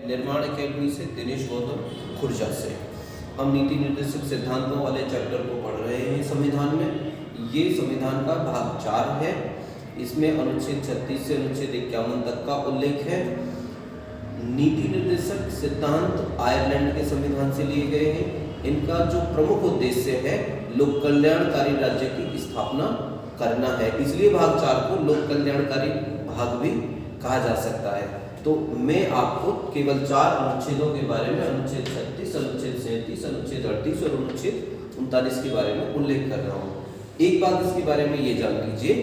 निर्माण एकेडमी से दिनेश गौतम खुर्जा से। हम नीति निर्देशक सिद्धांतों वाले चैप्टर को पढ़ रहे हैं संविधान में। ये संविधान का भाग 4 है। इसमें अनुच्छेद 36 से अनुच्छेद 51 तक का उल्लेख है। नीति निर्देशक सिद्धांत आयरलैंड के संविधान से लिए गए हैं। इनका जो प्रमुख उद्देश्य है लोक कल्याणकारी राज्य की स्थापना करना है, इसलिए भाग 4 को लोक कल्याणकारी भाग भी कहा जा सकता है। तो मैं आपको केवल 4 अनुच्छेदों के बारे में, अनुच्छेद 36, अनुच्छेद 37, अनुच्छेद 38 और अनुच्छेद 39 के बारे में उल्लेख कर रहा हूँ। एक बात इसके बारे में ये जान लीजिए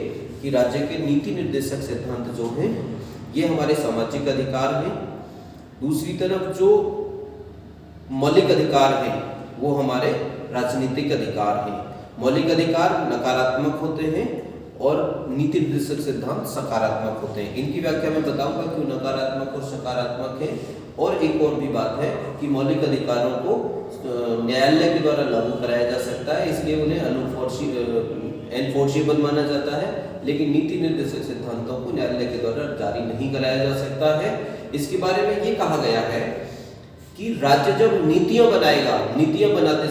कि राज्य के नीति निर्देशक सिद्धांत जो हैं ये हमारे सामाजिक अधिकार हैं। दूसरी तरफ जो मौलिक अधिकार हैं वो हमारे राजनीतिक अधिकार हैं। मौलिक अधिकार नकारात्मक होते हैं और नीति निर्देशक सिद्धांत सकारात्मक होते हैं। इनकी व्याख्या मैं बताऊंगा क्यों नकारात्मक और सकारात्मक है। और एक और भी बात है कि मौलिक अधिकारों को न्यायालय के द्वारा लागू कराया जा सकता है, इसलिए उन्हें एनफोर्सेबल माना जाता है, लेकिन नीति निर्देशक सिद्धांतों को न्यायालय के द्वारा जारी नहीं कराया जा सकता है। इसके बारे में ये कहा गया है कि राज्य जब नीतियां बनाएगा, नीतियां बनाते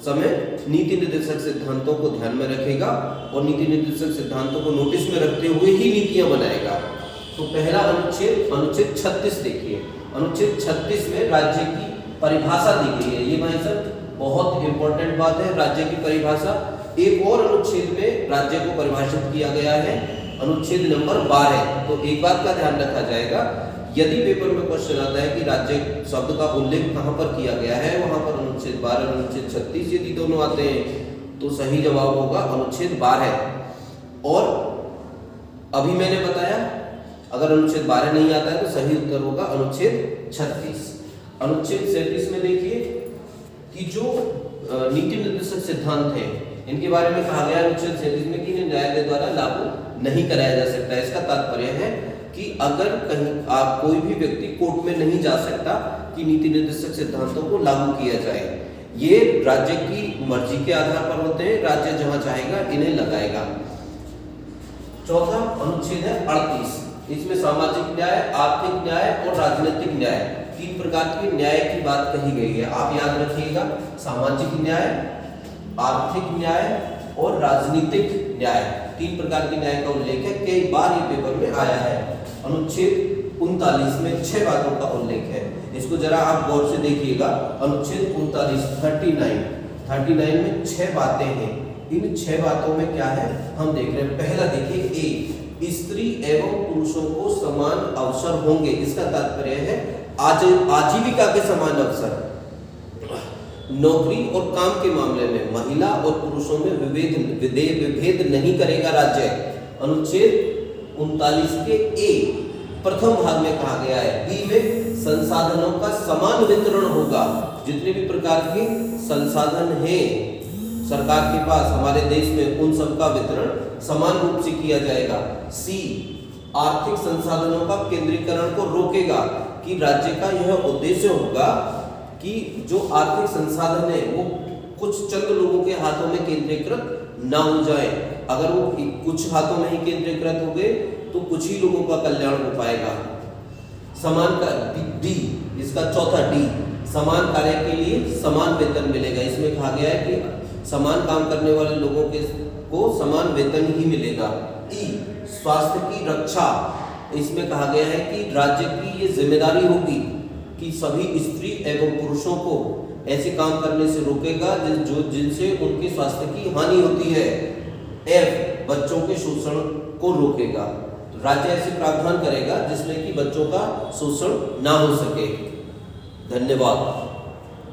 समय नीति निर्देशक सिद्धांतों को ध्यान में रखेगा और नीति निर्देशक सिद्धांतों को नोटिस में रखते हुए ही नीतियां बनाएगा। तो पहला अनुच्छेद 36 देखिए। अनुच्छेद 36 में राज्य की परिभाषा दी गई है। ये भाई साहब बहुत इंपॉर्टेंट बात है, राज्य की परिभाषा। एक और अनुच्छेद में राज्य को परिभाषित किया गया है, अनुच्छेद नंबर 12। तो एक बात का ध्यान रखा जाएगा, यदि पेपर में क्वेश्चन आता है कि राज्य शब्द का उल्लेख कहां पर किया गया है, वहां पर अनुच्छेद 12 अनुच्छेद 36 यदि दोनों आते हैं तो सही जवाब होगा अनुच्छेद 12। और अभी मैंने बताया अगर अनुच्छेद 12 नहीं आता है तो सही उत्तर होगा अनुच्छेद 36। अनुच्छेद 37 में देखिए कि जो नीति निर्देशक सिद्धांत है इनके बारे में कहा गया अनुच्छेद 37 में कि इन्हें न्यायालय द्वारा लागू नहीं कराया जा सकता है। इसका तात्पर्य है कि अगर कहीं आप कोई भी व्यक्ति कोर्ट में नहीं जा सकता कि नीति निर्देशक सिद्धांतों को लागू किया जाए। ये राज्य की मर्जी के आधार पर होते हैं, राज्य जहां चाहेगा इन्हें लगाएगा। चौथा अनुच्छेद है 38। इसमें सामाजिक न्याय, आर्थिक न्याय और राजनीतिक न्याय 3 प्रकार के न्याय की बात कही गई है। आप याद रखिएगा, सामाजिक न्याय, आर्थिक न्याय और राजनीतिक न्याय 3 प्रकार के न्याय का उल्लेख है। कई बार ये पेपर में आया है। अनुच्छेद 39 में 6 बातों का उल्लेख है। इसको जरा आप गौर से देखिएगा। अनुच्छेद 39 में 6 बातें हैं। इन 6 बातों में क्या है हम देख रहे हैं। पहला देखिए, ए, स्त्री एवं पुरुषों को समान अवसर होंगे। इसका तात्पर्य है आजीविका के समान अवसर। नौकरी और काम के मामले में महिला और पुरुषों में विभेद नहीं करेगा राज्य। अनुच्छेद 39 के ए प्रथम भाग में कहा गया है। बी में संसाधनों का समान वितरण होगा। जितने भी प्रकार के संसाधन हैं सरकार के पास हमारे देश में, उन सब का वितरण समान रूप से किया जाएगा। सी, आर्थिक संसाधनों का केंद्रीकरण को रोकेगा कि राज्य का यह उद्देश्य होगा कि जो आर्थिक संसाधन है वो कुछ चंद लोगों के हाथों में केंद्रीकृत ना हो जाए। अगर वो कुछ हाथों में ही केंद्रीकृत हो गए तो कुछ ही लोगों का कल्याण हो पाएगा। समान का डी, इसका चौथा डी, समान कार्य के लिए समान वेतन मिलेगा। इसमें कहा गया है कि समान काम करने वाले लोगों को समान वेतन ही मिलेगा। ई, स्वास्थ्य की रक्षा। इसमें कहा गया है कि राज्य की ये जिम्मेदारी होगी कि सभी स्त्री एवं पुरुषों को ऐसे काम करने से रोकेगा जिनसे उनके स्वास्थ्य की हानि होती है। एफ, बच्चों के शोषण को रोकेगा। तो राज्य ऐसे प्रावधान करेगा जिसमें कि बच्चों का शोषण ना हो सके। धन्यवाद।